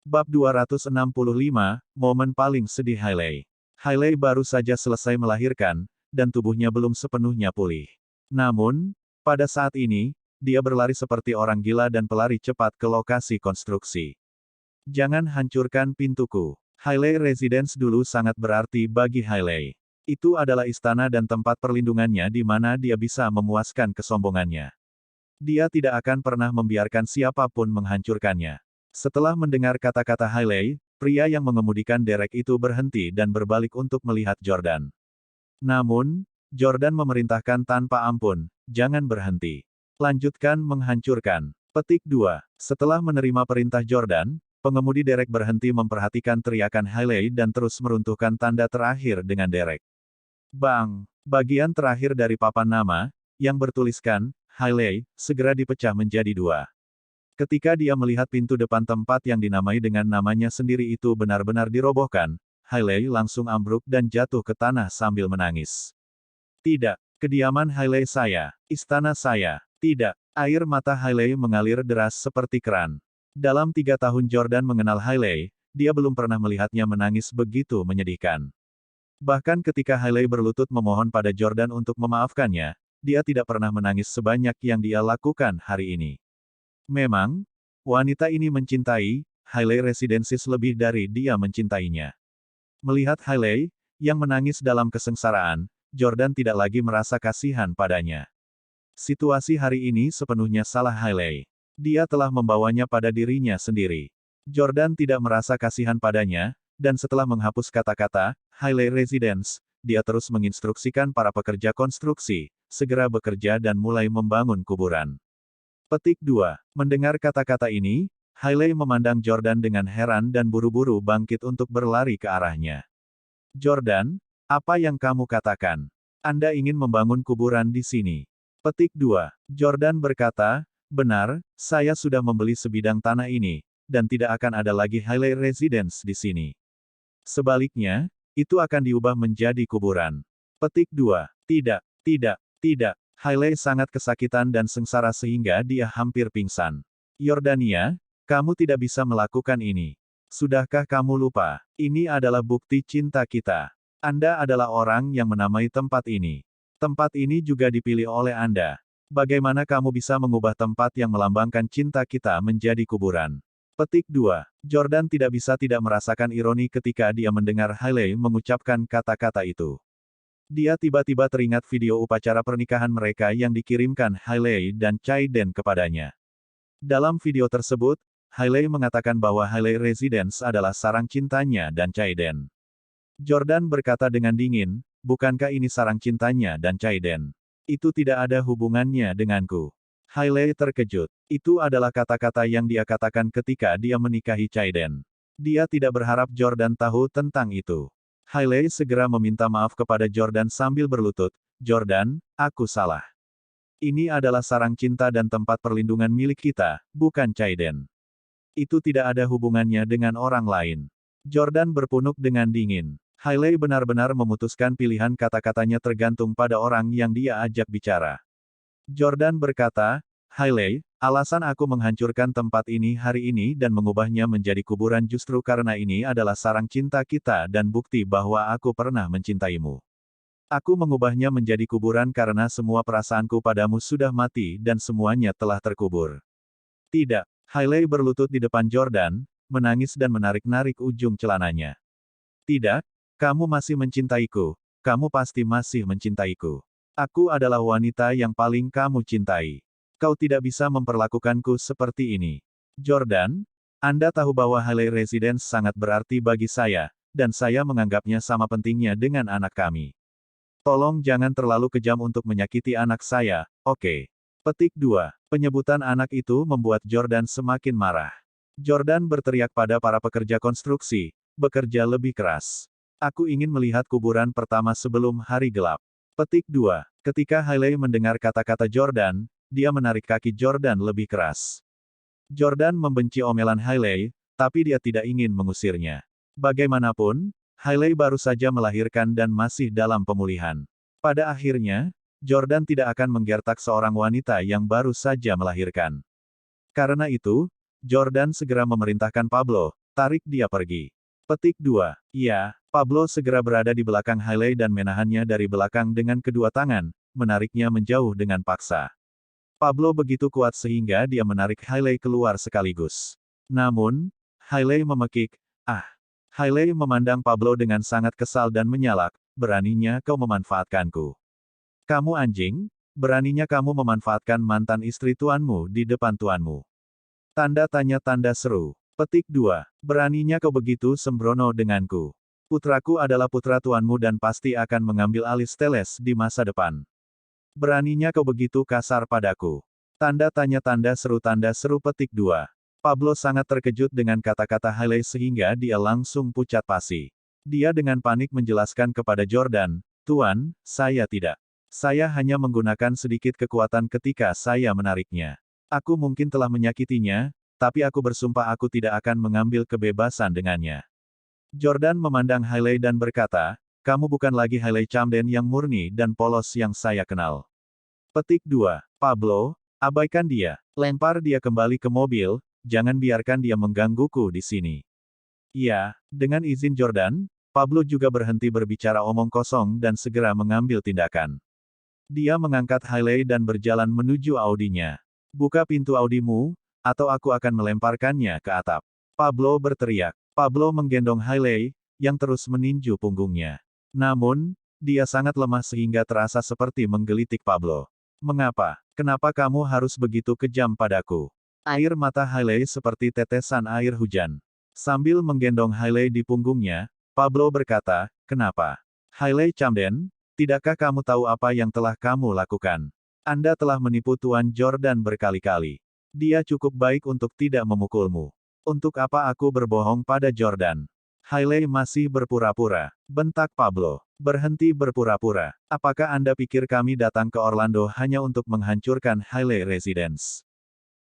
Bab 265, Momen Paling Sedih Hailey. Hailey baru saja selesai melahirkan, dan tubuhnya belum sepenuhnya pulih. Namun, pada saat ini, dia berlari seperti orang gila dan pelari cepat ke lokasi konstruksi. Jangan hancurkan pintuku. Hailey Residence dulu sangat berarti bagi Hailey. Itu adalah istana dan tempat perlindungannya di mana dia bisa memuaskan kesombongannya. Dia tidak akan pernah membiarkan siapapun menghancurkannya. Setelah mendengar kata-kata Hailey, pria yang mengemudikan derek itu berhenti dan berbalik untuk melihat Jordan. Namun, Jordan memerintahkan tanpa ampun, jangan berhenti. Lanjutkan menghancurkan. Petik 2. Setelah menerima perintah Jordan, pengemudi derek berhenti memperhatikan teriakan Hailey dan terus meruntuhkan tanda terakhir dengan derek. Bang! Bagian terakhir dari papan nama, yang bertuliskan, Hailey, segera dipecah menjadi dua. Ketika dia melihat pintu depan tempat yang dinamai dengan namanya sendiri itu benar-benar dirobohkan, Hailey langsung ambruk dan jatuh ke tanah sambil menangis. Tidak, kediaman Hailey saya, istana saya, tidak. Air mata Hailey mengalir deras seperti keran. Dalam 3 tahun Jordan mengenal Hailey, dia belum pernah melihatnya menangis begitu menyedihkan. Bahkan ketika Hailey berlutut memohon pada Jordan untuk memaafkannya, dia tidak pernah menangis sebanyak yang dia lakukan hari ini. Memang, wanita ini mencintai Hailey Residences lebih dari dia mencintainya. Melihat Hailey, yang menangis dalam kesengsaraan, Jordan tidak lagi merasa kasihan padanya. Situasi hari ini sepenuhnya salah Hailey. Dia telah membawanya pada dirinya sendiri. Jordan tidak merasa kasihan padanya, dan setelah menghapus kata-kata, Hailey Residence, dia terus menginstruksikan para pekerja konstruksi, segera bekerja dan mulai membangun kuburan. Petik 2. Mendengar kata-kata ini, Hailey memandang Jordan dengan heran dan buru-buru bangkit untuk berlari ke arahnya. Jordan, apa yang kamu katakan? Anda ingin membangun kuburan di sini? Petik 2. Jordan berkata, benar, saya sudah membeli sebidang tanah ini, dan tidak akan ada lagi Hailey Residence di sini. Sebaliknya, itu akan diubah menjadi kuburan. Petik 2. Tidak, tidak, tidak. Hailey sangat kesakitan dan sengsara sehingga dia hampir pingsan. Yordania, kamu tidak bisa melakukan ini. Sudahkah kamu lupa? Ini adalah bukti cinta kita. Anda adalah orang yang menamai tempat ini. Tempat ini juga dipilih oleh Anda. Bagaimana kamu bisa mengubah tempat yang melambangkan cinta kita menjadi kuburan? Petik 2. Jordan tidak bisa tidak merasakan ironi ketika dia mendengar Hailey mengucapkan kata-kata itu. Dia tiba-tiba teringat video upacara pernikahan mereka yang dikirimkan Hailey dan Chaiden kepadanya. Dalam video tersebut, Hailey mengatakan bahwa Hailey Residence adalah sarang cintanya dan Chaiden. Jordan berkata dengan dingin, bukankah ini sarang cintanya dan Chaiden? Itu tidak ada hubungannya denganku. Hailey terkejut. Itu adalah kata-kata yang dia katakan ketika dia menikahi Chaiden. Dia tidak berharap Jordan tahu tentang itu. Hailey segera meminta maaf kepada Jordan sambil berlutut, Jordan, aku salah. Ini adalah sarang cinta dan tempat perlindungan milik kita, bukan Chaiden. Itu tidak ada hubungannya dengan orang lain. Jordan berpunuk dengan dingin. Hailey benar-benar memutuskan pilihan kata-katanya tergantung pada orang yang dia ajak bicara. Jordan berkata, Hailey, alasan aku menghancurkan tempat ini hari ini dan mengubahnya menjadi kuburan justru karena ini adalah sarang cinta kita dan bukti bahwa aku pernah mencintaimu. Aku mengubahnya menjadi kuburan karena semua perasaanku padamu sudah mati dan semuanya telah terkubur. Tidak. Hailey berlutut di depan Jordan, menangis dan menarik-narik ujung celananya. Tidak, kamu masih mencintaiku, kamu pasti masih mencintaiku. Aku adalah wanita yang paling kamu cintai. Kau tidak bisa memperlakukanku seperti ini. Jordan, Anda tahu bahwa Hailey Residence sangat berarti bagi saya, dan saya menganggapnya sama pentingnya dengan anak kami. Tolong jangan terlalu kejam untuk menyakiti anak saya, oke? Petik 2. Penyebutan anak itu membuat Jordan semakin marah. Jordan berteriak pada para pekerja konstruksi, bekerja lebih keras. Aku ingin melihat kuburan pertama sebelum hari gelap. Petik 2. Ketika Hailey mendengar kata-kata Jordan, dia menarik kaki Jordan lebih keras. Jordan membenci omelan Hailey, tapi dia tidak ingin mengusirnya. Bagaimanapun, Hailey baru saja melahirkan dan masih dalam pemulihan. Pada akhirnya, Jordan tidak akan menggertak seorang wanita yang baru saja melahirkan. Karena itu, Jordan segera memerintahkan Pablo, tarik dia pergi. Petik 2. Iya, Pablo segera berada di belakang Hailey dan menahannya dari belakang dengan kedua tangan, menariknya menjauh dengan paksa. Pablo begitu kuat sehingga dia menarik Hailey keluar sekaligus. Namun, Hailey memekik, "Ah!" Hailey memandang Pablo dengan sangat kesal dan menyalak, "Beraninya kau memanfaatkanku. Kamu anjing? Beraninya kamu memanfaatkan mantan istri tuanmu di depan tuanmu." Tanda tanya tanda seru. Petik 2. Beraninya kau begitu sembrono denganku. Putraku adalah putra tuanmu dan pasti akan mengambil alih Steles di masa depan. Beraninya kau begitu kasar padaku. Tanda tanya tanda seru petik 2. Pablo sangat terkejut dengan kata-kata Hailey sehingga dia langsung pucat pasi. Dia dengan panik menjelaskan kepada Jordan, "Tuan, saya tidak. Saya hanya menggunakan sedikit kekuatan ketika saya menariknya. Aku mungkin telah menyakitinya, tapi aku bersumpah aku tidak akan mengambil kebebasan dengannya." Jordan memandang Hailey dan berkata, "Kamu bukan lagi Hailey Camden yang murni dan polos yang saya kenal." Petik 2. Pablo, abaikan dia. Lempar dia kembali ke mobil, jangan biarkan dia menggangguku di sini. Iya, dengan izin Jordan, Pablo juga berhenti berbicara omong kosong dan segera mengambil tindakan. Dia mengangkat Hailey dan berjalan menuju Audinya. "Buka pintu Audimu, atau aku akan melemparkannya ke atap." Pablo berteriak. Pablo menggendong Hailey, yang terus meninju punggungnya. Namun, dia sangat lemah sehingga terasa seperti menggelitik Pablo. "Mengapa? Kenapa kamu harus begitu kejam padaku?" Air mata Hailey seperti tetesan air hujan. Sambil menggendong Hailey di punggungnya, Pablo berkata, "Kenapa? Hailey Camden, tidakkah kamu tahu apa yang telah kamu lakukan? Anda telah menipu Tuan Jordan berkali-kali. Dia cukup baik untuk tidak memukulmu. Untuk apa aku berbohong pada Jordan?" "Hailey masih berpura-pura," bentak Pablo. "Berhenti berpura-pura. Apakah Anda pikir kami datang ke Orlando hanya untuk menghancurkan Hailey Residence?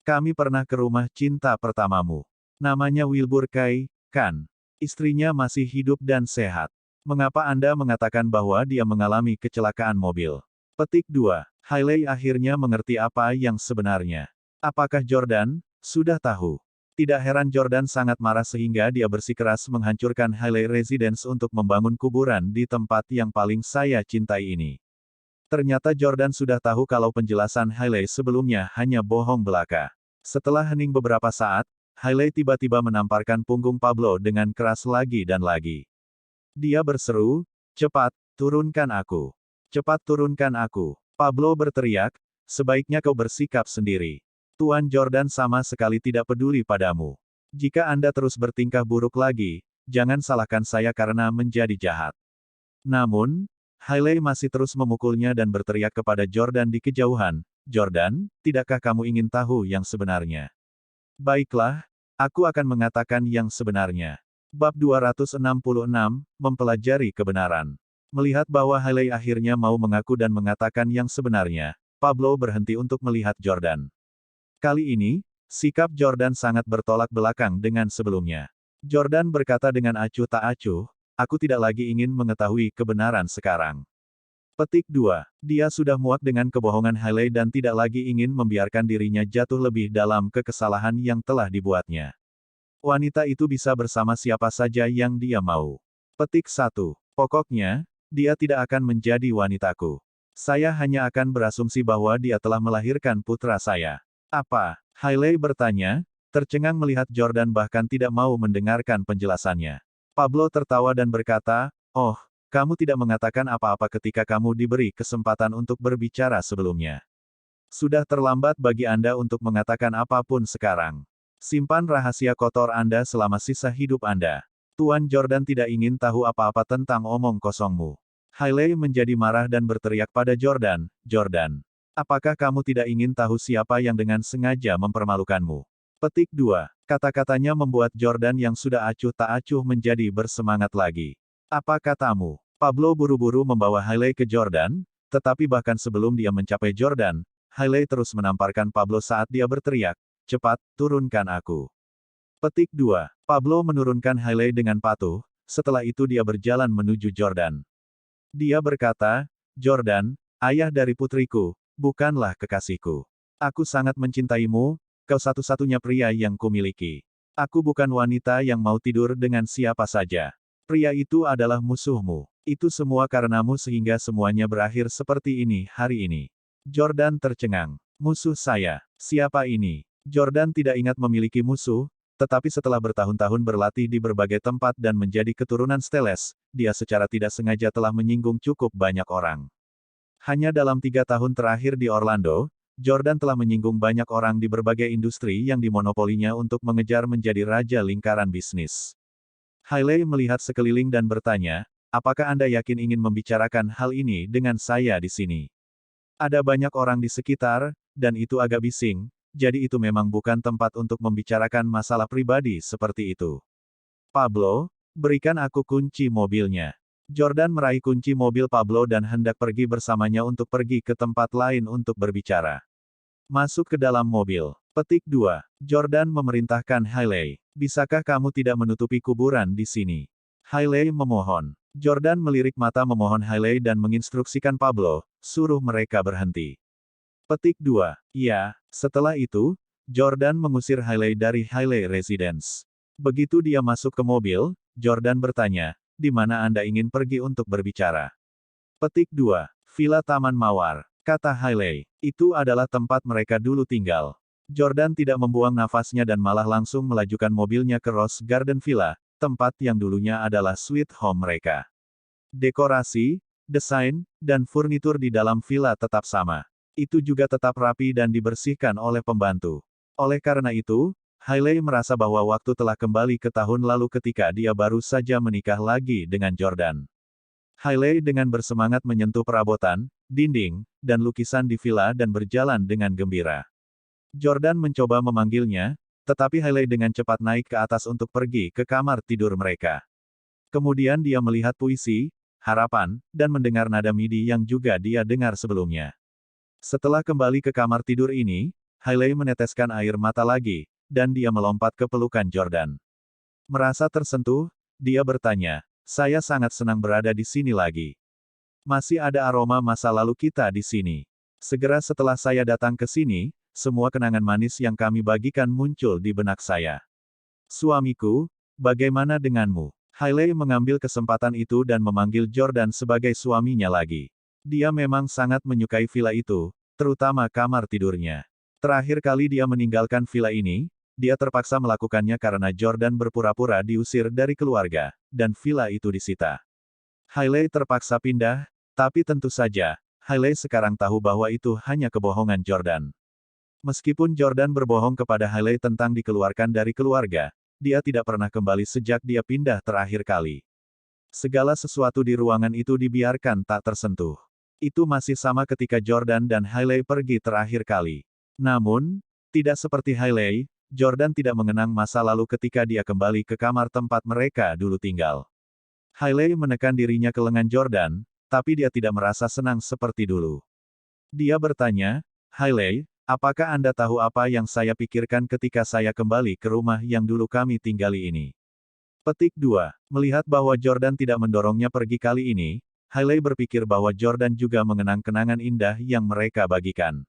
Kami pernah ke rumah cinta pertamamu. Namanya Wilbur Kay, kan? Istrinya masih hidup dan sehat. Mengapa Anda mengatakan bahwa dia mengalami kecelakaan mobil?" Petik 2. Hailey akhirnya mengerti apa yang sebenarnya. Apakah Jordan sudah tahu? Tidak heran Jordan sangat marah sehingga dia bersikeras menghancurkan Hailey Residence untuk membangun kuburan di tempat yang paling saya cintai ini. Ternyata Jordan sudah tahu kalau penjelasan Hailey sebelumnya hanya bohong belaka. Setelah hening beberapa saat, Hailey tiba-tiba menamparkan punggung Pablo dengan keras lagi dan lagi. Dia berseru, "Cepat, turunkan aku. Cepat turunkan aku." Pablo berteriak, "Sebaiknya kau bersikap sendiri. Tuan Jordan sama sekali tidak peduli padamu. Jika Anda terus bertingkah buruk lagi, jangan salahkan saya karena menjadi jahat." Namun, Hailey masih terus memukulnya dan berteriak kepada Jordan di kejauhan, "Jordan, tidakkah kamu ingin tahu yang sebenarnya? Baiklah, aku akan mengatakan yang sebenarnya." Bab 266, Mempelajari Kebenaran. Melihat bahwa Hailey akhirnya mau mengaku dan mengatakan yang sebenarnya, Pablo berhenti untuk melihat Jordan. Kali ini, sikap Jordan sangat bertolak belakang dengan sebelumnya. Jordan berkata dengan acuh tak acuh, "Aku tidak lagi ingin mengetahui kebenaran sekarang." Petik 2. Dia sudah muak dengan kebohongan Hailey dan tidak lagi ingin membiarkan dirinya jatuh lebih dalam ke kesalahan yang telah dibuatnya. Wanita itu bisa bersama siapa saja yang dia mau. Petik 1. Pokoknya, dia tidak akan menjadi wanitaku. Saya hanya akan berasumsi bahwa dia telah melahirkan putra saya. "Apa?" Hailey bertanya, tercengang melihat Jordan bahkan tidak mau mendengarkan penjelasannya. Pablo tertawa dan berkata, "Oh, kamu tidak mengatakan apa-apa ketika kamu diberi kesempatan untuk berbicara sebelumnya. Sudah terlambat bagi Anda untuk mengatakan apapun sekarang. Simpan rahasia kotor Anda selama sisa hidup Anda. Tuan Jordan tidak ingin tahu apa-apa tentang omong kosongmu." Hailey menjadi marah dan berteriak pada Jordan, "Jordan, apakah kamu tidak ingin tahu siapa yang dengan sengaja mempermalukanmu?" Petik 2. Kata-katanya membuat Jordan yang sudah acuh tak acuh menjadi bersemangat lagi. "Apa katamu?" Pablo buru-buru membawa Hailey ke Jordan, tetapi bahkan sebelum dia mencapai Jordan, Hailey terus menamparkan Pablo saat dia berteriak, "Cepat, turunkan aku." Petik 2. Pablo menurunkan Hailey dengan patuh, setelah itu dia berjalan menuju Jordan. Dia berkata, "Jordan, ayah dari putriku, bukanlah kekasihku. Aku sangat mencintaimu, kau satu-satunya pria yang kumiliki. Aku bukan wanita yang mau tidur dengan siapa saja. Pria itu adalah musuhmu. Itu semua karenamu sehingga semuanya berakhir seperti ini hari ini. Jordan tercengang. Musuh saya. Siapa ini? Jordan tidak ingat memiliki musuh, tetapi setelah bertahun-tahun berlatih di berbagai tempat dan menjadi keturunan Steles, dia secara tidak sengaja telah menyinggung cukup banyak orang. Hanya dalam 3 tahun terakhir di Orlando, Jordan telah menyinggung banyak orang di berbagai industri yang dimonopolinya untuk mengejar menjadi raja lingkaran bisnis. Hailey melihat sekeliling dan bertanya, apakah Anda yakin ingin membicarakan hal ini dengan saya di sini? Ada banyak orang di sekitar, dan itu agak bising, jadi itu memang bukan tempat untuk membicarakan masalah pribadi seperti itu. Pablo, berikan aku kunci mobilnya. Jordan meraih kunci mobil Pablo dan hendak pergi bersamanya untuk pergi ke tempat lain untuk berbicara. Masuk ke dalam mobil. Petik 2. Jordan memerintahkan Hailey, bisakah kamu tidak menutupi kuburan di sini? Hailey memohon. Jordan melirik mata memohon Hailey dan menginstruksikan Pablo, suruh mereka berhenti. Petik 2. Ya, setelah itu, Jordan mengusir Hailey dari Hailey Residence. Begitu dia masuk ke mobil, Jordan bertanya, di mana Anda ingin pergi untuk berbicara? Petik 2. Villa Taman Mawar. Kata Hailey, itu adalah tempat mereka dulu tinggal. Jordan tidak membuang nafasnya dan malah langsung melajukan mobilnya ke Rose Garden Villa, tempat yang dulunya adalah sweet home mereka. Dekorasi, desain, dan furnitur di dalam villa tetap sama. Itu juga tetap rapi dan dibersihkan oleh pembantu. Oleh karena itu, Hailey merasa bahwa waktu telah kembali ke tahun lalu ketika dia baru saja menikah lagi dengan Jordan. Hailey dengan bersemangat menyentuh perabotan, dinding, dan lukisan di villa dan berjalan dengan gembira. Jordan mencoba memanggilnya, tetapi Hailey dengan cepat naik ke atas untuk pergi ke kamar tidur mereka. Kemudian dia melihat puisi, harapan, dan mendengar nada MIDI yang juga dia dengar sebelumnya. Setelah kembali ke kamar tidur ini, Hailey meneteskan air mata lagi, dan dia melompat ke pelukan Jordan. Merasa tersentuh, dia bertanya, saya sangat senang berada di sini lagi. Masih ada aroma masa lalu kita di sini. Segera setelah saya datang ke sini, semua kenangan manis yang kami bagikan muncul di benak saya. Suamiku, bagaimana denganmu? Hailey mengambil kesempatan itu dan memanggil Jordan sebagai suaminya lagi. Dia memang sangat menyukai villa itu, terutama kamar tidurnya. Terakhir kali dia meninggalkan villa ini, dia terpaksa melakukannya karena Jordan berpura-pura diusir dari keluarga, dan villa itu disita. Hailey terpaksa pindah, tapi tentu saja, Hailey sekarang tahu bahwa itu hanya kebohongan Jordan. Meskipun Jordan berbohong kepada Hailey tentang dikeluarkan dari keluarga, dia tidak pernah kembali sejak dia pindah terakhir kali. Segala sesuatu di ruangan itu dibiarkan tak tersentuh. Itu masih sama ketika Jordan dan Hailey pergi terakhir kali. Namun, tidak seperti Hailey, Jordan tidak mengenang masa lalu ketika dia kembali ke kamar tempat mereka dulu tinggal. Hailey menekan dirinya ke lengan Jordan, tapi dia tidak merasa senang seperti dulu. Dia bertanya, Hailey, apakah Anda tahu apa yang saya pikirkan ketika saya kembali ke rumah yang dulu kami tinggali ini? Petik 2. Melihat bahwa Jordan tidak mendorongnya pergi kali ini, Hailey berpikir bahwa Jordan juga mengenang kenangan indah yang mereka bagikan.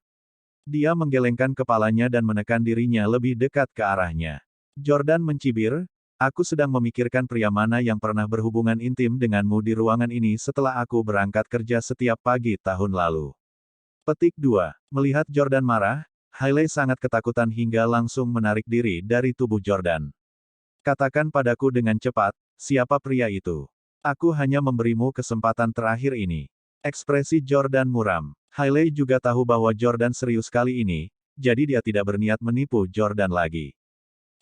Dia menggelengkan kepalanya dan menekan dirinya lebih dekat ke arahnya. Jordan mencibir, aku sedang memikirkan pria mana yang pernah berhubungan intim denganmu di ruangan ini setelah aku berangkat kerja setiap pagi tahun lalu. Petik 2. Melihat Jordan marah, Hailey sangat ketakutan hingga langsung menarik diri dari tubuh Jordan. Katakan padaku dengan cepat, siapa pria itu? Aku hanya memberimu kesempatan terakhir ini. Ekspresi Jordan muram. Hailey juga tahu bahwa Jordan serius kali ini, jadi dia tidak berniat menipu Jordan lagi.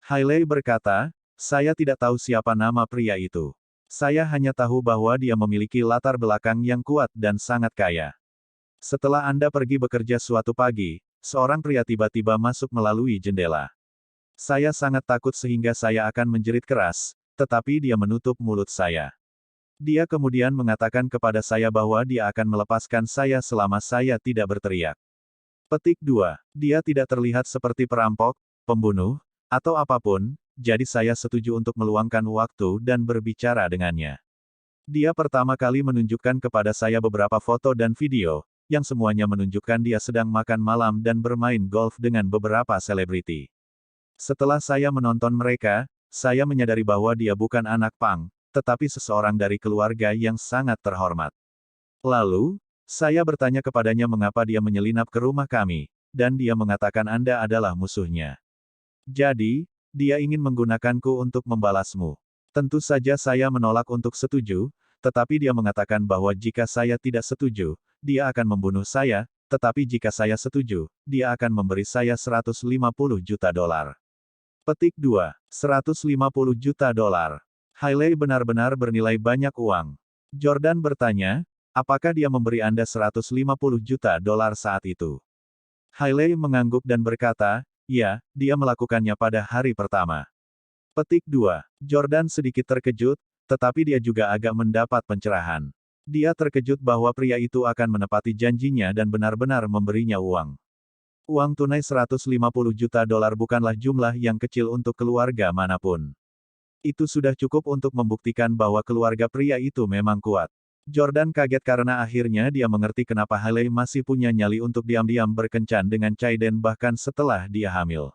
Hailey berkata, saya tidak tahu siapa nama pria itu. Saya hanya tahu bahwa dia memiliki latar belakang yang kuat dan sangat kaya. Setelah Anda pergi bekerja suatu pagi, seorang pria tiba-tiba masuk melalui jendela. Saya sangat takut sehingga saya akan menjerit keras, tetapi dia menutup mulut saya. Dia kemudian mengatakan kepada saya bahwa dia akan melepaskan saya selama saya tidak berteriak. Petik 2. Dia tidak terlihat seperti perampok, pembunuh, atau apapun, jadi saya setuju untuk meluangkan waktu dan berbicara dengannya. Dia pertama kali menunjukkan kepada saya beberapa foto dan video, yang semuanya menunjukkan dia sedang makan malam dan bermain golf dengan beberapa selebriti. Setelah saya menonton mereka, saya menyadari bahwa dia bukan anak pang, tetapi seseorang dari keluarga yang sangat terhormat. Lalu, saya bertanya kepadanya mengapa dia menyelinap ke rumah kami, dan dia mengatakan Anda adalah musuhnya. Jadi, dia ingin menggunakanku untuk membalasmu. Tentu saja saya menolak untuk setuju, tetapi dia mengatakan bahwa jika saya tidak setuju, dia akan membunuh saya, tetapi jika saya setuju, dia akan memberi saya 150 juta dolar. Petik 2. 150 juta dolar. Hailey benar-benar bernilai banyak uang. Jordan bertanya, apakah dia memberi Anda 150 juta dolar saat itu? Hailey mengangguk dan berkata, ya, dia melakukannya pada hari pertama. Petik 2. Jordan sedikit terkejut, tetapi dia juga agak mendapat pencerahan. Dia terkejut bahwa pria itu akan menepati janjinya dan benar-benar memberinya uang. Uang tunai 150 juta dolar bukanlah jumlah yang kecil untuk keluarga manapun. Itu sudah cukup untuk membuktikan bahwa keluarga pria itu memang kuat. Jordan kaget karena akhirnya dia mengerti kenapa Hailey masih punya nyali untuk diam-diam berkencan dengan Chaiden bahkan setelah dia hamil.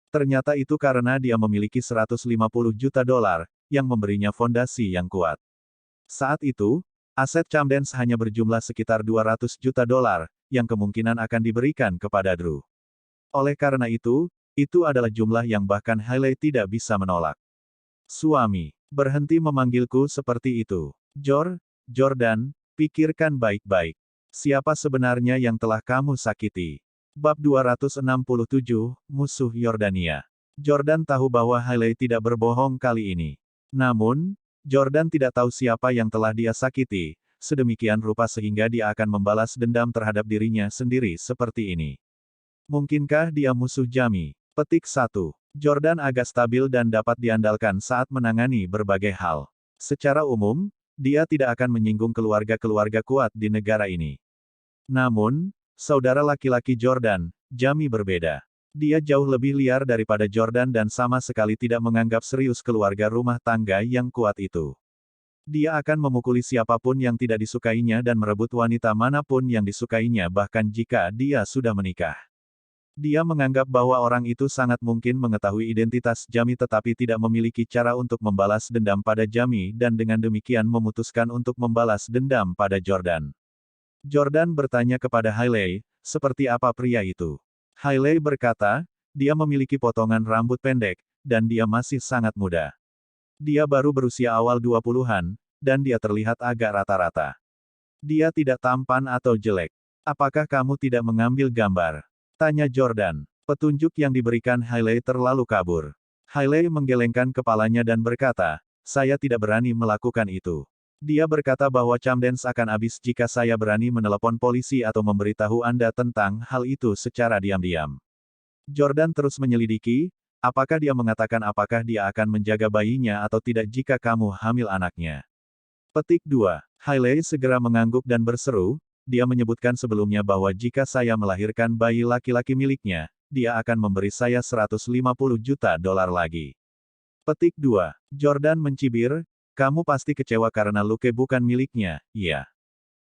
Ternyata itu karena dia memiliki 150 juta dolar, yang memberinya fondasi yang kuat. Saat itu, aset Camdens hanya berjumlah sekitar 200 juta dolar, yang kemungkinan akan diberikan kepada Drew. Oleh karena itu adalah jumlah yang bahkan Hailey tidak bisa menolak. Suami, berhenti memanggilku seperti itu. Jordan, pikirkan baik-baik. Siapa sebenarnya yang telah kamu sakiti? Bab 267, Musuh Yordania. Jordan tahu bahwa Hailey tidak berbohong kali ini. Namun, Jordan tidak tahu siapa yang telah dia sakiti, sedemikian rupa sehingga dia akan membalas dendam terhadap dirinya sendiri seperti ini. Mungkinkah dia musuh Jamie? Petik 1. Jordan agak stabil dan dapat diandalkan saat menangani berbagai hal. Secara umum, dia tidak akan menyinggung keluarga-keluarga kuat di negara ini. Namun, saudara laki-laki Jordan, Jamie berbeda. Dia jauh lebih liar daripada Jordan dan sama sekali tidak menganggap serius keluarga rumah tangga yang kuat itu. Dia akan memukuli siapapun yang tidak disukainya dan merebut wanita manapun yang disukainya bahkan jika dia sudah menikah. Dia menganggap bahwa orang itu sangat mungkin mengetahui identitas Jamie tetapi tidak memiliki cara untuk membalas dendam pada Jamie dan dengan demikian memutuskan untuk membalas dendam pada Jordan. Jordan bertanya kepada Hailey, seperti apa pria itu? Hailey berkata, dia memiliki potongan rambut pendek, dan dia masih sangat muda. Dia baru berusia awal 20-an, dan dia terlihat agak rata-rata. Dia tidak tampan atau jelek. Apakah kamu tidak mengambil gambar? Tanya Jordan. Petunjuk yang diberikan Hailey terlalu kabur. Hailey menggelengkan kepalanya dan berkata, saya tidak berani melakukan itu. Dia berkata bahwa Camdens akan habis jika saya berani menelepon polisi atau memberitahu Anda tentang hal itu secara diam-diam. Jordan terus menyelidiki, apakah dia mengatakan apakah dia akan menjaga bayinya atau tidak jika kamu hamil anaknya. Petik 2. Hailey segera mengangguk dan berseru, dia menyebutkan sebelumnya bahwa jika saya melahirkan bayi laki-laki miliknya, dia akan memberi saya 150 juta dolar lagi. Petik 2. Jordan mencibir, kamu pasti kecewa karena Luke bukan miliknya, iya.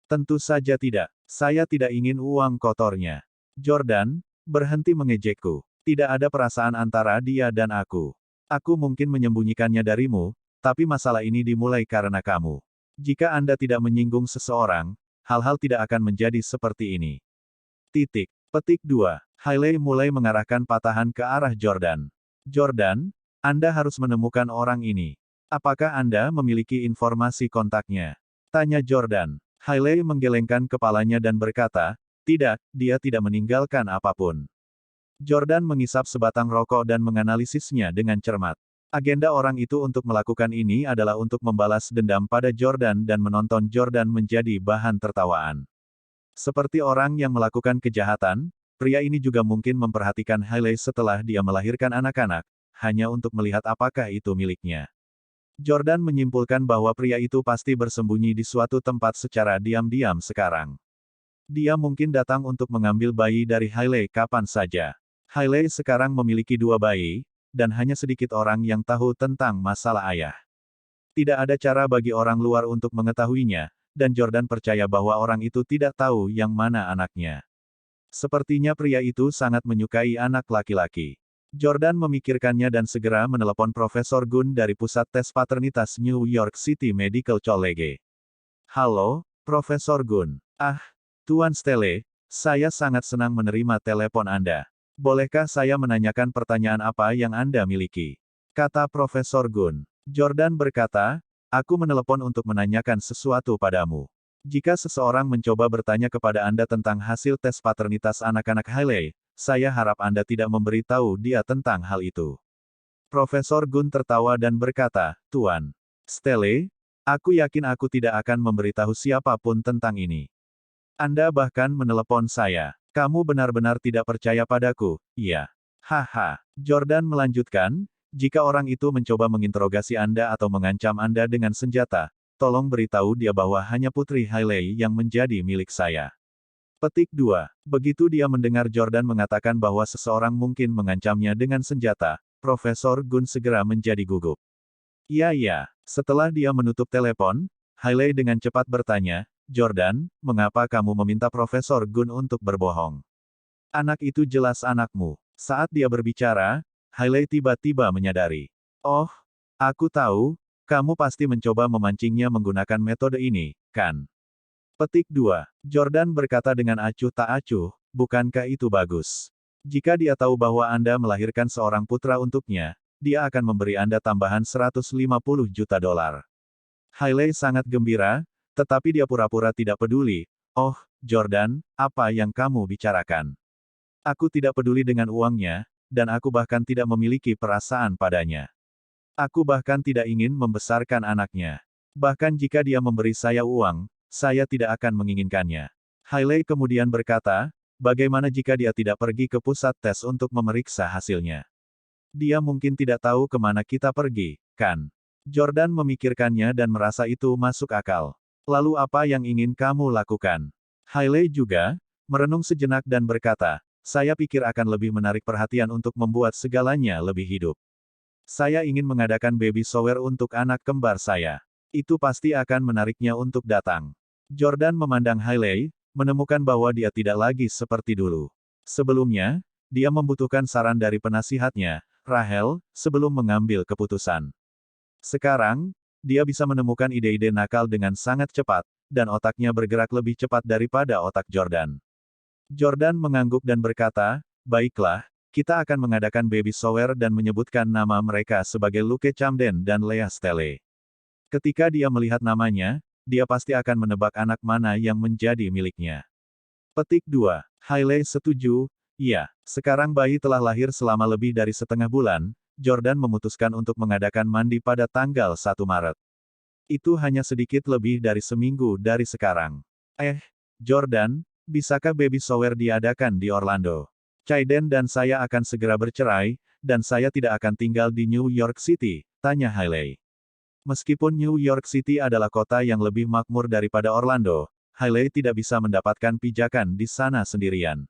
Tentu saja tidak. Saya tidak ingin uang kotornya. Jordan, berhenti mengejekku. Tidak ada perasaan antara dia dan aku. Aku mungkin menyembunyikannya darimu, tapi masalah ini dimulai karena kamu. Jika Anda tidak menyinggung seseorang, hal-hal tidak akan menjadi seperti ini. Titik. Petik 2. Hailey mulai mengarahkan patahan ke arah Jordan. Jordan, Anda harus menemukan orang ini. Apakah Anda memiliki informasi kontaknya? Tanya Jordan. Hailey menggelengkan kepalanya dan berkata, tidak, dia tidak meninggalkan apapun. Jordan mengisap sebatang rokok dan menganalisisnya dengan cermat. Agenda orang itu untuk melakukan ini adalah untuk membalas dendam pada Jordan dan menonton Jordan menjadi bahan tertawaan. Seperti orang yang melakukan kejahatan, pria ini juga mungkin memperhatikan Hailey setelah dia melahirkan anak-anak, hanya untuk melihat apakah itu miliknya. Jordan menyimpulkan bahwa pria itu pasti bersembunyi di suatu tempat secara diam-diam sekarang. Dia mungkin datang untuk mengambil bayi dari Hailey kapan saja. Hailey sekarang memiliki 2 bayi, dan hanya sedikit orang yang tahu tentang masalah ayah. Tidak ada cara bagi orang luar untuk mengetahuinya, dan Jordan percaya bahwa orang itu tidak tahu yang mana anaknya. Sepertinya pria itu sangat menyukai anak laki-laki. Jordan memikirkannya dan segera menelepon Profesor Gun dari Pusat Tes Paternitas New York City Medical College. Halo, Profesor Gun. Ah, Tuan Stelle, saya sangat senang menerima telepon Anda. Bolehkah saya menanyakan pertanyaan apa yang Anda miliki? Kata Profesor Gun. Jordan berkata, aku menelepon untuk menanyakan sesuatu padamu. Jika seseorang mencoba bertanya kepada Anda tentang hasil tes paternitas anak-anak Hailey, saya harap Anda tidak memberitahu dia tentang hal itu. Profesor Gun tertawa dan berkata, Tuan Stelle, aku yakin aku tidak akan memberitahu siapapun tentang ini. Anda bahkan menelepon saya. Kamu benar-benar tidak percaya padaku, iya. Haha. Jordan melanjutkan, jika orang itu mencoba menginterogasi Anda atau mengancam Anda dengan senjata, tolong beritahu dia bahwa hanya Putri Hailey yang menjadi milik saya. Petik 2. Begitu dia mendengar Jordan mengatakan bahwa seseorang mungkin mengancamnya dengan senjata, Profesor Gun segera menjadi gugup. Iya. Setelah dia menutup telepon, Hailey dengan cepat bertanya, Jordan, mengapa kamu meminta Profesor Gun untuk berbohong? Anak itu jelas anakmu. Saat dia berbicara, Hailey tiba-tiba menyadari. Oh, aku tahu, kamu pasti mencoba memancingnya menggunakan metode ini, kan? Petik 2. Jordan berkata dengan acuh tak acuh, bukankah itu bagus? Jika dia tahu bahwa Anda melahirkan seorang putra untuknya, dia akan memberi Anda tambahan $150 juta. Hailey sangat gembira, tetapi dia pura-pura tidak peduli. Oh, Jordan, apa yang kamu bicarakan? Aku tidak peduli dengan uangnya, dan aku bahkan tidak memiliki perasaan padanya. Aku bahkan tidak ingin membesarkan anaknya. Bahkan jika dia memberi saya uang, saya tidak akan menginginkannya. Hailey kemudian berkata, bagaimana jika dia tidak pergi ke pusat tes untuk memeriksa hasilnya? Dia mungkin tidak tahu kemana kita pergi, kan? Jordan memikirkannya dan merasa itu masuk akal. Lalu apa yang ingin kamu lakukan? Hailey juga merenung sejenak dan berkata, saya pikir akan lebih menarik perhatian untuk membuat segalanya lebih hidup. Saya ingin mengadakan baby shower untuk anak kembar saya. Itu pasti akan menariknya untuk datang. Jordan memandang Hailey, menemukan bahwa dia tidak lagi seperti dulu. Sebelumnya, dia membutuhkan saran dari penasihatnya, Rachel, sebelum mengambil keputusan. Sekarang, dia bisa menemukan ide-ide nakal dengan sangat cepat, dan otaknya bergerak lebih cepat daripada otak Jordan. Jordan mengangguk dan berkata, baiklah, kita akan mengadakan baby shower dan menyebutkan nama mereka sebagai Luke Camden dan Lea Stelle. Ketika dia melihat namanya, dia pasti akan menebak anak mana yang menjadi miliknya. Petik 2. Hailey setuju, iya. Sekarang bayi telah lahir selama lebih dari setengah bulan, Jordan memutuskan untuk mengadakan mandi pada tanggal 1 Maret. Itu hanya sedikit lebih dari seminggu dari sekarang. Jordan, bisakah baby shower diadakan di Orlando? Caiden dan saya akan segera bercerai, dan saya tidak akan tinggal di New York City, tanya Hailey. Meskipun New York City adalah kota yang lebih makmur daripada Orlando, Hailey tidak bisa mendapatkan pijakan di sana sendirian.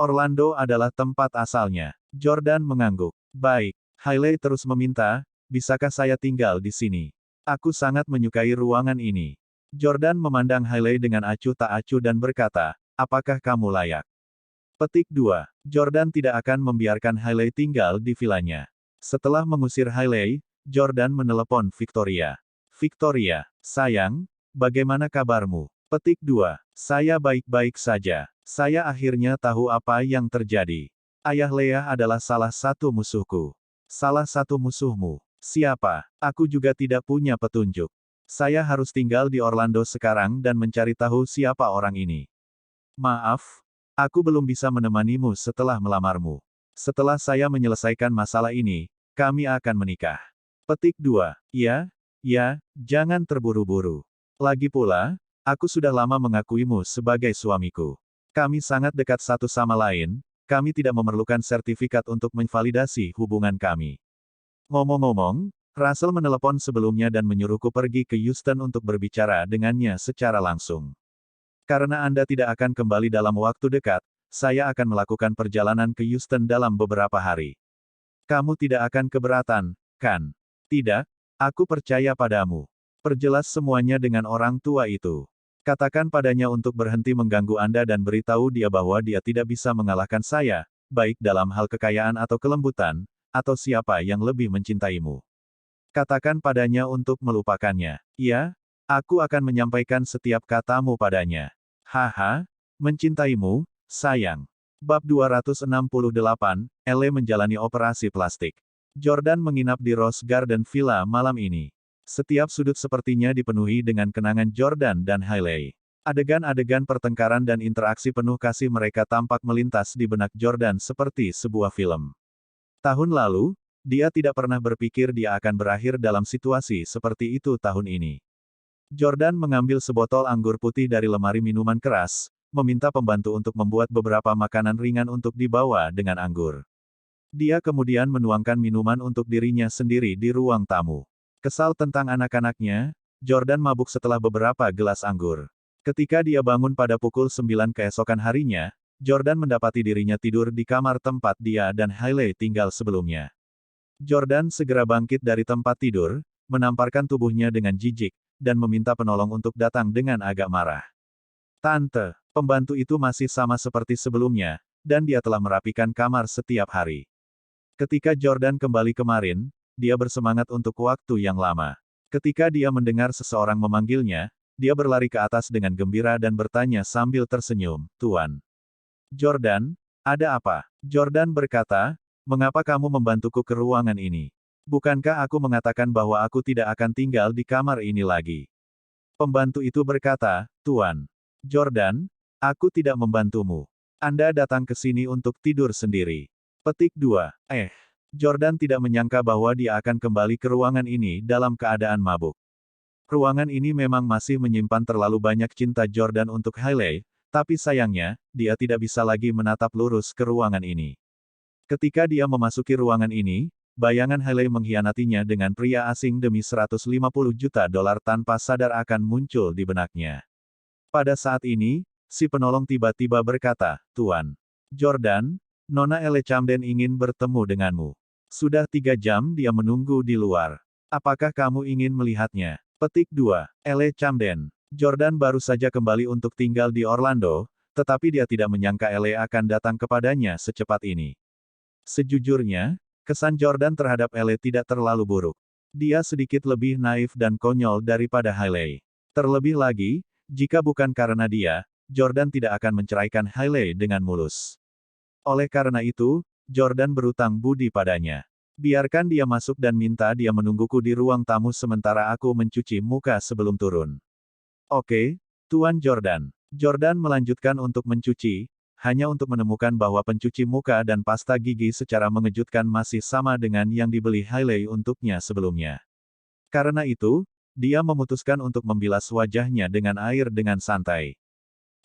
Orlando adalah tempat asalnya. Jordan mengangguk. Baik. Hailey terus meminta, bisakah saya tinggal di sini? Aku sangat menyukai ruangan ini. Jordan memandang Hailey dengan acuh tak acuh dan berkata, apakah kamu layak? Petik 2. Jordan tidak akan membiarkan Hailey tinggal di vilanya. Setelah mengusir Hailey, Jordan menelepon Victoria. Victoria, sayang, bagaimana kabarmu? Petik 2. Saya baik-baik saja. Saya akhirnya tahu apa yang terjadi. Ayah Lea adalah salah satu musuhku. Salah satu musuhmu. Siapa? Aku juga tidak punya petunjuk. Saya harus tinggal di Orlando sekarang dan mencari tahu siapa orang ini. Maaf, aku belum bisa menemanimu setelah melamarmu. Setelah saya menyelesaikan masalah ini, kami akan menikah. Petik 2. Ya, jangan terburu-buru. Lagi pula, aku sudah lama mengakuimu sebagai suamiku. Kami sangat dekat satu sama lain, kami tidak memerlukan sertifikat untuk memvalidasi hubungan kami. Ngomong-ngomong, Russell menelepon sebelumnya dan menyuruhku pergi ke Houston untuk berbicara dengannya secara langsung. Karena Anda tidak akan kembali dalam waktu dekat, saya akan melakukan perjalanan ke Houston dalam beberapa hari. Kamu tidak akan keberatan, kan? Tidak, aku percaya padamu. Perjelas semuanya dengan orang tua itu. Katakan padanya untuk berhenti mengganggu Anda dan beritahu dia bahwa dia tidak bisa mengalahkan saya, baik dalam hal kekayaan atau kelembutan, atau siapa yang lebih mencintaimu. Katakan padanya untuk melupakannya. Ya, aku akan menyampaikan setiap katamu padanya. Haha, mencintaimu, sayang. Bab 268, Elle menjalani operasi plastik. Jordan menginap di Rose Garden Villa malam ini. Setiap sudut sepertinya dipenuhi dengan kenangan Jordan dan Hailey. Adegan-adegan pertengkaran dan interaksi penuh kasih mereka tampak melintas di benak Jordan seperti sebuah film. Tahun lalu, dia tidak pernah berpikir dia akan berakhir dalam situasi seperti itu tahun ini. Jordan mengambil sebotol anggur putih dari lemari minuman keras, meminta pembantu untuk membuat beberapa makanan ringan untuk dibawa dengan anggur. Dia kemudian menuangkan minuman untuk dirinya sendiri di ruang tamu. Kesal tentang anak-anaknya, Jordan mabuk setelah beberapa gelas anggur. Ketika dia bangun pada pukul 9 keesokan harinya, Jordan mendapati dirinya tidur di kamar tempat dia dan Hailey tinggal sebelumnya. Jordan segera bangkit dari tempat tidur, menamparkan tubuhnya dengan jijik, dan meminta penolong untuk datang dengan agak marah. Tante, pembantu itu masih sama seperti sebelumnya, dan dia telah merapikan kamar setiap hari. Ketika Jordan kembali kemarin, dia bersemangat untuk waktu yang lama. Ketika dia mendengar seseorang memanggilnya, dia berlari ke atas dengan gembira dan bertanya sambil tersenyum, "Tuan." "Jordan, ada apa?" Jordan berkata, "Mengapa kamu membantuku ke ruangan ini? Bukankah aku mengatakan bahwa aku tidak akan tinggal di kamar ini lagi?" Pembantu itu berkata, "Tuan Jordan, aku tidak membantumu. Anda datang ke sini untuk tidur sendiri." Petik 2. Jordan tidak menyangka bahwa dia akan kembali ke ruangan ini dalam keadaan mabuk. Ruangan ini memang masih menyimpan terlalu banyak cinta Jordan untuk Hailey, tapi sayangnya, dia tidak bisa lagi menatap lurus ke ruangan ini. Ketika dia memasuki ruangan ini, bayangan Hailey mengkhianatinya dengan pria asing demi $150 juta tanpa sadar akan muncul di benaknya. Pada saat ini, si penolong tiba-tiba berkata, "Tuan Jordan, Nona Elle Camden ingin bertemu denganmu. Sudah 3 jam dia menunggu di luar. Apakah kamu ingin melihatnya?" Petik 2. Elle Camden. Jordan baru saja kembali untuk tinggal di Orlando, tetapi dia tidak menyangka Elle akan datang kepadanya secepat ini. Sejujurnya, kesan Jordan terhadap Elle tidak terlalu buruk. Dia sedikit lebih naif dan konyol daripada Hailey. Terlebih lagi, jika bukan karena dia, Jordan tidak akan menceraikan Hailey dengan mulus. Oleh karena itu, Jordan berutang budi padanya. "Biarkan dia masuk dan minta dia menungguku di ruang tamu sementara aku mencuci muka sebelum turun." "Oke, Tuan Jordan." Jordan melanjutkan untuk mencuci, hanya untuk menemukan bahwa pencuci muka dan pasta gigi secara mengejutkan masih sama dengan yang dibeli Hailey untuknya sebelumnya. Karena itu, dia memutuskan untuk membilas wajahnya dengan air dengan santai.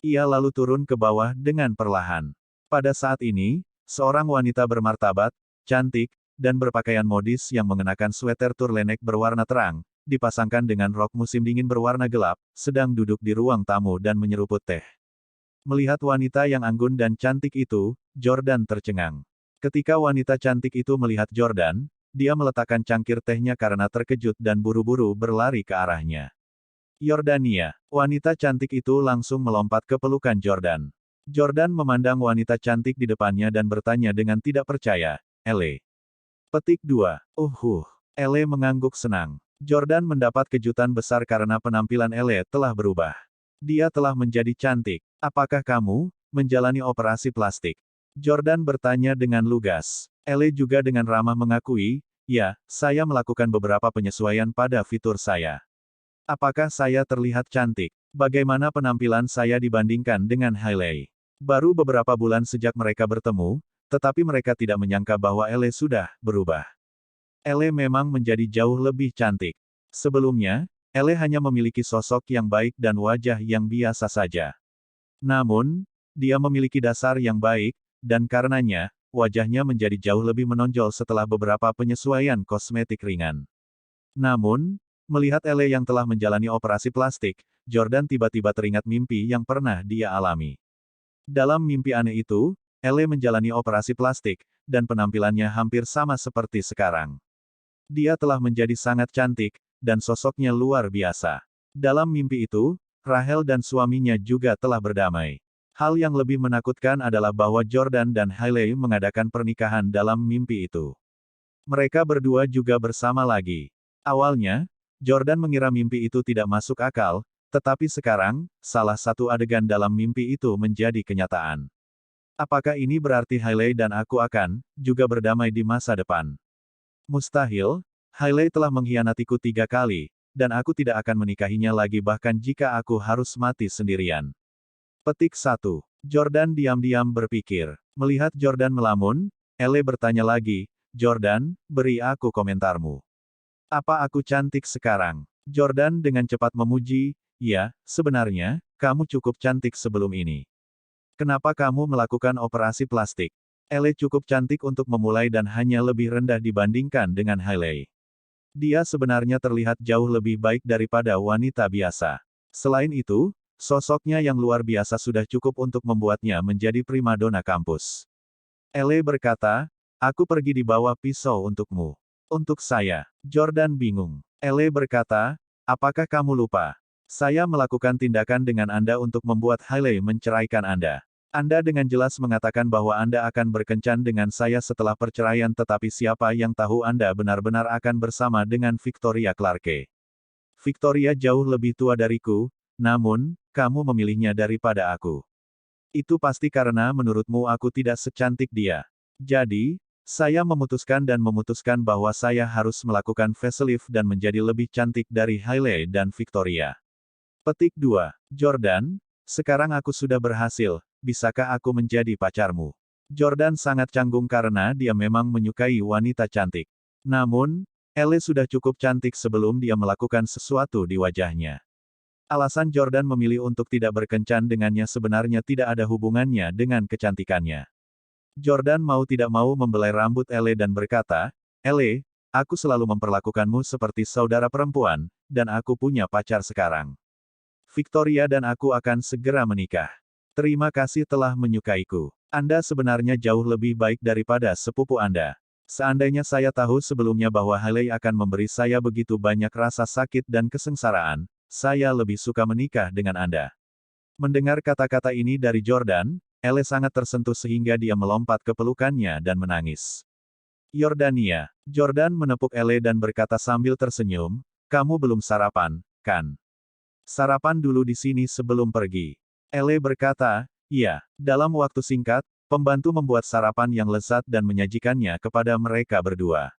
Ia lalu turun ke bawah dengan perlahan. Pada saat ini, seorang wanita bermartabat, cantik, dan berpakaian modis yang mengenakan sweater turtleneck berwarna terang, dipasangkan dengan rok musim dingin berwarna gelap, sedang duduk di ruang tamu dan menyeruput teh. Melihat wanita yang anggun dan cantik itu, Jordan tercengang. Ketika wanita cantik itu melihat Jordan, dia meletakkan cangkir tehnya karena terkejut dan buru-buru berlari ke arahnya. "Yordania." Wanita cantik itu langsung melompat ke pelukan Jordan. Jordan memandang wanita cantik di depannya dan bertanya dengan tidak percaya, "Elle." Petik 2. Elle mengangguk senang. Jordan mendapat kejutan besar karena penampilan Elle telah berubah. Dia telah menjadi cantik. "Apakah kamu menjalani operasi plastik?" Jordan bertanya dengan lugas. Elle juga dengan ramah mengakui, "Ya, saya melakukan beberapa penyesuaian pada fitur saya." "Apakah saya terlihat cantik? Bagaimana penampilan saya dibandingkan dengan Hailey?" Baru beberapa bulan sejak mereka bertemu, tetapi mereka tidak menyangka bahwa Elle sudah berubah. Elle memang menjadi jauh lebih cantik. Sebelumnya, Elle hanya memiliki sosok yang baik dan wajah yang biasa saja. Namun, dia memiliki dasar yang baik, dan karenanya, wajahnya menjadi jauh lebih menonjol setelah beberapa penyesuaian kosmetik ringan. Namun, melihat Elle yang telah menjalani operasi plastik, Jordan tiba-tiba teringat mimpi yang pernah dia alami. Dalam mimpi aneh itu, Elle menjalani operasi plastik, dan penampilannya hampir sama seperti sekarang. Dia telah menjadi sangat cantik, dan sosoknya luar biasa. Dalam mimpi itu, Rachel dan suaminya juga telah berdamai. Hal yang lebih menakutkan adalah bahwa Jordan dan Hailey mengadakan pernikahan dalam mimpi itu. Mereka berdua juga bersama lagi. Awalnya, Jordan mengira mimpi itu tidak masuk akal, tetapi sekarang, salah satu adegan dalam mimpi itu menjadi kenyataan. Apakah ini berarti Hailey dan aku akan juga berdamai di masa depan? Mustahil, Hailey telah mengkhianatiku 3 kali, dan aku tidak akan menikahinya lagi bahkan jika aku harus mati sendirian. Petik 1. Jordan diam-diam berpikir. Melihat Jordan melamun, Elle bertanya lagi, Jordan, beri aku komentarmu. Apa aku cantik sekarang? Jordan dengan cepat memuji, ya, sebenarnya, kamu cukup cantik sebelum ini. Kenapa kamu melakukan operasi plastik? Elle cukup cantik untuk memulai dan hanya lebih rendah dibandingkan dengan Hailey. Dia sebenarnya terlihat jauh lebih baik daripada wanita biasa. Selain itu, sosoknya yang luar biasa sudah cukup untuk membuatnya menjadi primadona kampus. Elle berkata, aku pergi di bawah pisau untukmu. Untuk saya. Jordan bingung. Elle berkata, apakah kamu lupa? Saya melakukan tindakan dengan Anda untuk membuat Hailey menceraikan Anda. Anda dengan jelas mengatakan bahwa Anda akan berkencan dengan saya setelah perceraian tetapi siapa yang tahu Anda benar-benar akan bersama dengan Victoria Clarke. Victoria jauh lebih tua dariku, namun, kamu memilihnya daripada aku. Itu pasti karena menurutmu aku tidak secantik dia. Jadi, saya memutuskan bahwa saya harus melakukan facelift dan menjadi lebih cantik dari Hailey dan Victoria. Petik 2. Jordan, sekarang aku sudah berhasil, bisakah aku menjadi pacarmu? Jordan sangat canggung karena dia memang menyukai wanita cantik. Namun, Elle sudah cukup cantik sebelum dia melakukan sesuatu di wajahnya. Alasan Jordan memilih untuk tidak berkencan dengannya sebenarnya tidak ada hubungannya dengan kecantikannya. Jordan mau tidak mau membelai rambut Elle dan berkata, Elle, aku selalu memperlakukanmu seperti saudara perempuan, dan aku punya pacar sekarang. Victoria dan aku akan segera menikah. Terima kasih telah menyukaiku. Anda sebenarnya jauh lebih baik daripada sepupu Anda. Seandainya saya tahu sebelumnya bahwa Hailey akan memberi saya begitu banyak rasa sakit dan kesengsaraan, saya lebih suka menikah dengan Anda. Mendengar kata-kata ini dari Jordan, Elle sangat tersentuh sehingga dia melompat ke pelukannya dan menangis. Yordania. Jordan menepuk Elle dan berkata sambil tersenyum, kamu belum sarapan, kan? Sarapan dulu di sini sebelum pergi. Elle berkata, iya. Dalam waktu singkat, pembantu membuat sarapan yang lezat dan menyajikannya kepada mereka berdua.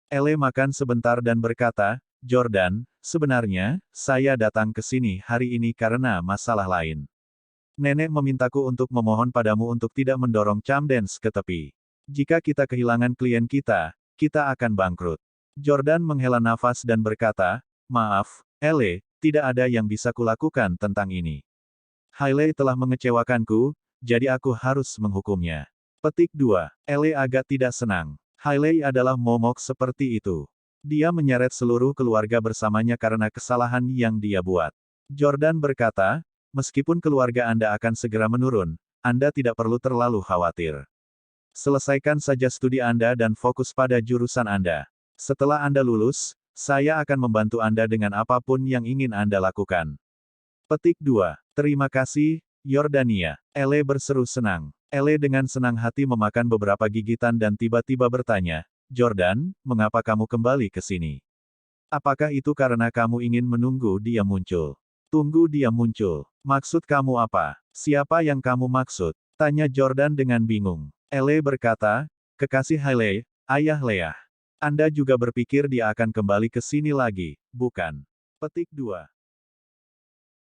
Elle makan sebentar dan berkata, Jordan, sebenarnya, saya datang ke sini hari ini karena masalah lain. Nenek memintaku untuk memohon padamu untuk tidak mendorong Camdens ke tepi. Jika kita kehilangan klien kita, kita akan bangkrut. Jordan menghela nafas dan berkata, maaf, Elle, tidak ada yang bisa kulakukan tentang ini. Hailey telah mengecewakanku, jadi aku harus menghukumnya. Petik 2. Elle agak tidak senang. Hailey adalah momok seperti itu. Dia menyeret seluruh keluarga bersamanya karena kesalahan yang dia buat. Jordan berkata, meskipun keluarga Anda akan segera menurun, Anda tidak perlu terlalu khawatir. Selesaikan saja studi Anda dan fokus pada jurusan Anda. Setelah Anda lulus, saya akan membantu Anda dengan apapun yang ingin Anda lakukan. Petik 2. Terima kasih, Yordania. Elle berseru senang. Elle dengan senang hati memakan beberapa gigitan dan tiba-tiba bertanya, Jordan, mengapa kamu kembali ke sini? Apakah itu karena kamu ingin menunggu dia muncul? Tunggu dia muncul. Maksud kamu apa? Siapa yang kamu maksud? Tanya Jordan dengan bingung. Elle berkata, kekasih Hailey, ayah Leah. Anda juga berpikir dia akan kembali ke sini lagi, bukan? Petik 2.